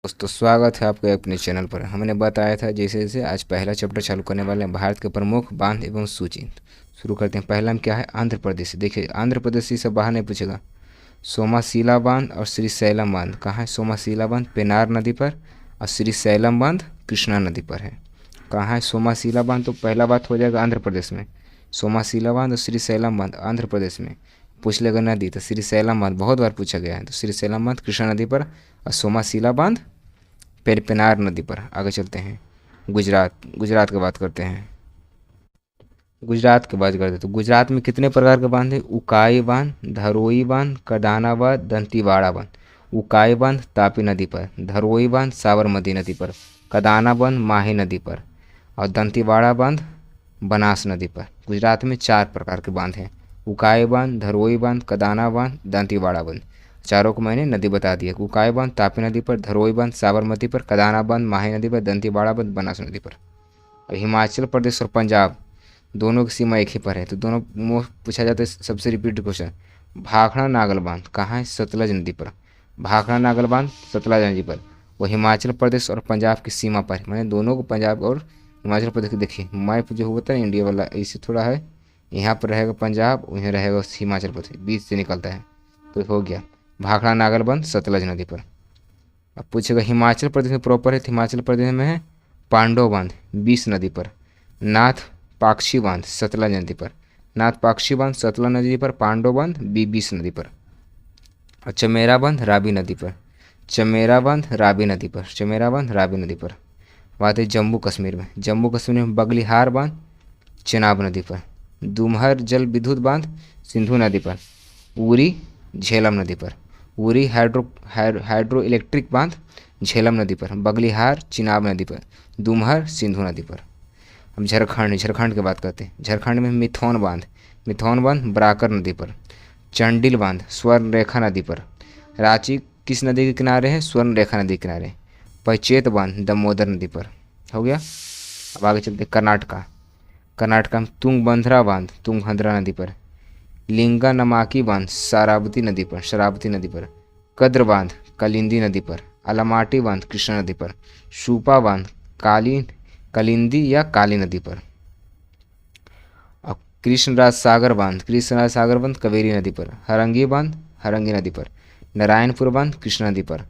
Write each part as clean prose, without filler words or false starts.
दोस्तों स्वागत है आपके अपने चैनल पर। हमने बताया था जैसे जैसे आज पहला चैप्टर चालू करने वाले हैं, भारत के प्रमुख बांध एवं सूची। शुरू करते हैं। पहला में क्या है, आंध्र प्रदेश। देखिए आंध्र प्रदेश से बाहर नहीं पूछेगा। सोमाशिला बांध और श्रीशैलम बांध कहाँ है? सोमाशिला बांध पेनार नदी पर और श्रीशैलम बांध कृष्णा नदी पर है। कहाँ है सोमाशिला बांध? तो पहला बात हो जाएगा आंध्र प्रदेश में। सोमाशिला बांध और श्रीशैलम बांध आंध्र प्रदेश में। पूछ लेगा नदी तो श्रीशैलम बांध बहुत बार पूछा गया है, तो श्रीशैलम बांध कृष्णा नदी पर और सोमाशिला बांध पेनार नदी पर। आगे चलते हैं। गुजरात की बात करते हैं। तो गुजरात में कितने प्रकार के बांध है? उकाई बांध, धरोई बांध, कदाना बांध, दंतीवाड़ा बांध। उकाई बांध तापी नदी पर, धरोई बांध साबरमती नदी पर, कदाना बांध माही नदी पर और दंतीवाड़ा बांध बनास नदी पर। गुजरात में 4 प्रकार के बांध हैं। उकाई बांध, धरोई बांध, कदाना बांध, दंतीवाड़ा बांध। चारों को मैंने नदी बता दी है। उकाई बांध तापी नदी पर, धरोई बांध साबरमती पर, कदाना बांध माही नदी पर, दंतीवाड़ा बांध बनास नदी पर। और हिमाचल प्रदेश और पंजाब दोनों की सीमा एक ही पर है, तो दोनों मोस्ट पूछा जाता है। सबसे रिपीट क्वेश्चन, भाखड़ा नागल बांध कहाँ है? सतलज नदी पर। भाखड़ा नागल बांध सतलज नदी पर। वो हिमाचल प्रदेश और पंजाब की सीमा पर है, मैंने दोनों को पंजाब और हिमाचल प्रदेश की देखिए मैप जो होता है इंडिया वाला इससे थोड़ा है। यहाँ पर रहेगा पंजाब, वहीं रहेगा हिमाचल प्रदेश, बीच से निकलता है। तो हो गया भाखड़ा नागल बांध सतलज नदी पर। अब पूछेगा हिमाचल प्रदेश में प्रॉपर है, तो हिमाचल प्रदेश में है पांडव बांध 20 नदी पर, नाथ पाक्षी बांध सतलज नदी पर। नाथ पाक्षी बांध सतलज नदी पर, पांडव बांध 20 नदी पर और चमेरा बांध रावी नदी पर। चमेरा बांध रावी नदी पर, चमेरा बांध रावी नदी पर। बात है जम्मू कश्मीर में। जम्मू कश्मीर में बगलिहार बांध चेनाब नदी पर, दुमहर जल विद्युत बांध सिंधु नदी पर, उरी झेलम नदी पर। उरी हाइड्रो इलेक्ट्रिक बांध झेलम नदी पर, बगलिहार चिनाब नदी पर, दुमहर सिंधु नदी पर। हम झारखंड की बात करते हैं। झारखंड में मिथौन बांध बराकर नदी पर, चंडिल बांध स्वर्ण रेखा नदी पर। रांची किस नदी के किनारे है? स्वर्ण रेखा नदी के किनारे। पचेत बांध दामोदर नदी पर। हो गया। अब आगे चलते कर्नाटका में तुंगभद्रा बांध तुंगभद्रा नदी पर, लिंगा नमाकी बांध शरावती नदी पर, कद्र बांध कलिंदी नदी पर, अलमाटी बांध कृष्णा नदी पर, सूपा बांध कलिंदी या काली नदी पर और कृष्णराज सागर बांध कावेरी नदी पर, हरंगी बांध हरंगी नदी पर, नारायणपुर बांध कृष्णा नदी पर,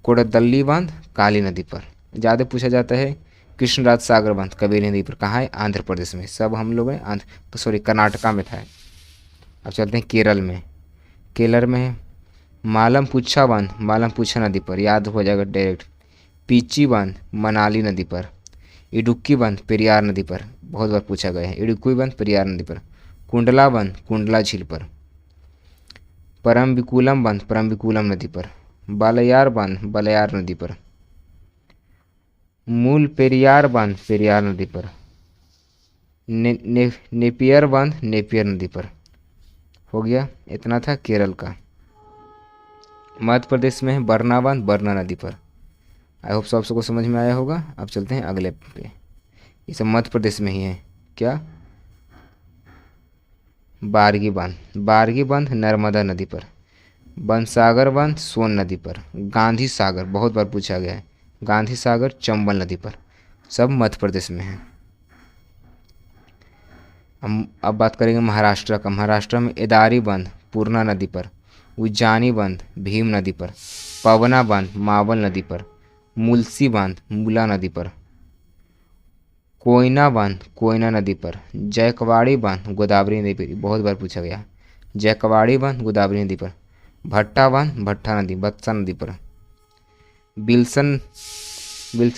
कोडदल्ली बांध काली नदी पर। ज़्यादा पूछा जाता है कृष्णराज सागर बांध कावेरी नदी पर। कहाँ है? आंध्र प्रदेश में। सब हम लोग हैं कर्नाटका में था। अब चलते हैं केरल में है मालमपुच्छा नदी पर, याद हो जाएगा डायरेक्ट। पीची बांध मनाली नदी पर, इडुक्की बांध पेरियार नदी पर, बहुत बार पूछा गया है। इडुक्की बांध पेरियार नदी पर, कुंडला बांध कुंडला झील पर, परम्बिकुलम बांध परम्बिकुलम नदी पर, बालयार बांध बालयार नदी पर, मूल पेरियार बांध पेरियार नदी पर, नेपियर बांध नेपियर नदी पर। हो गया। इतना था केरल का। मध्य प्रदेश में है बरना बांध बरना नदी पर। आई होप सबको समझ में आया होगा। अब चलते हैं अगले पे। ये सब मध्य प्रदेश में ही है। क्या? बारगी बांध नर्मदा नदी पर, बनसागर बांध सोन नदी पर, गांधी सागर बहुत बार पूछा गया है, गांधी सागर चंबल नदी पर। सब मध्य प्रदेश में है। हम अब बात करेंगे महाराष्ट्र का। महाराष्ट्र में एदारी बांध पूर्णा नदी पर, उज्जानी बांध भीम नदी पर, पवना बांध मावल नदी पर, मुलसी बांध मूला नदी पर, कोयना बांध कोयना नदी पर, जयकवाड़ी बांध गोदावरी नदी पर। बहुत बार पूछा गया। जयकवाड़ी बांध गोदावरी नदी पर, भट्टा बांध भट्टा नदी बत्सा नदी पर, बिल्सन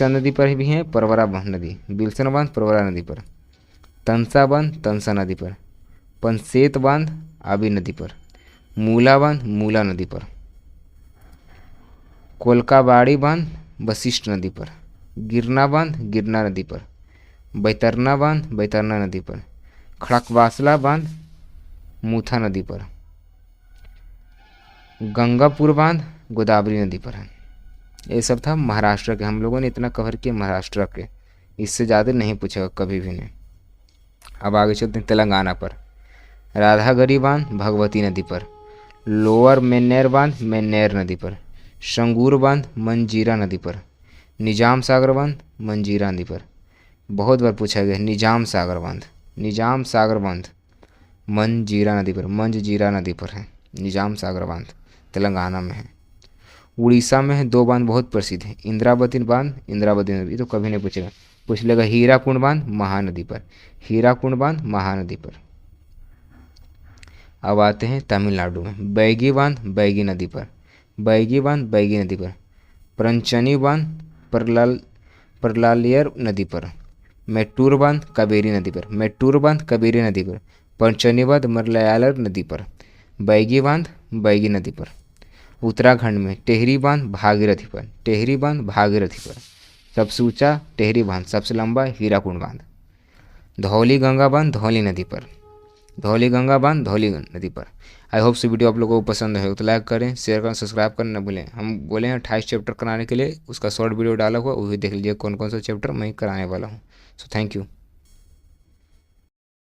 नदी पर भी है परवरा बांध नदी, बिल्सन बांध परवरा नदी पर, तंसा बांध तंसा नदी पर, पंसेत बांध आबी नदी पर, मूला बांध मूला नदी पर, कोलकाबाड़ी बांध वशिष्ठ नदी पर, गिरना बांध गिरना नदी पर, बैतरना बांध बैतरना नदी पर, खड़कवासला बांध मूथा नदी पर, गंगापुर बांध गोदावरी नदी पर है। ये सब था महाराष्ट्र के। हम लोगों ने इतना कवर किया महाराष्ट्र के, इससे ज़्यादा नहीं पूछेगा कभी भी नहीं। अब आगे चलते हैं तेलंगाना पर। राधागरी बांध भगवती नदी पर, लोअर मेन्नेर बांध मेन्नेर नदी पर, संगूर बांध मंजीरा नदी पर। निजाम सागर बांध मंजीरा नदी पर। बहुत बार पूछा गया निजाम सागर बांध, निजाम सागर बांध मंजीरा नदी पर, मंजीरा नदी पर है निजाम सागर बांध, तेलंगाना में है। उड़ीसा में है दो बांध बहुत प्रसिद्ध है, इंद्रावती बांध, इंद्रावती नदी, ये तो कभी नहीं पूछेगा, पूछ लेगा हीराकुंड बांध महानदी पर, हीराकुंड बांध महानदी पर। अब आते हैं तमिलनाडु में, बैगी बांध बैगी नदी पर, बैगी बांध बैगी नदी पर। पंचनी बांध परलालियर नदी पर। मेट्टूर बांध कावेरी नदी पर, मेट्टूर बांध कावेरी नदी पर। पंचनी बांध मलयालर नदी पर। बैगी बांध बैगी नदी पर। उत्तराखंड में टेहरी बांध भागीरथी पर, टेहरी बांध भागीरथी पर। सबसे ऊंचा टेहरी बांध, सबसे लंबा हीराकुंड बांध। धौली गंगा बांध धौली नदी पर, धौली गंगा बांध धौली नदी पर। आई होप से वीडियो आप लोगों को पसंद है तो लाइक करें, शेयर करें, सब्सक्राइब करना न भूलें। हम बोले हैं 28 चैप्टर कराने के लिए, उसका शॉर्ट वीडियो डाला हुआ, वही देख लीजिए कौन कौन सा चैप्टर मैं कराने वाला हूँ। So thank you.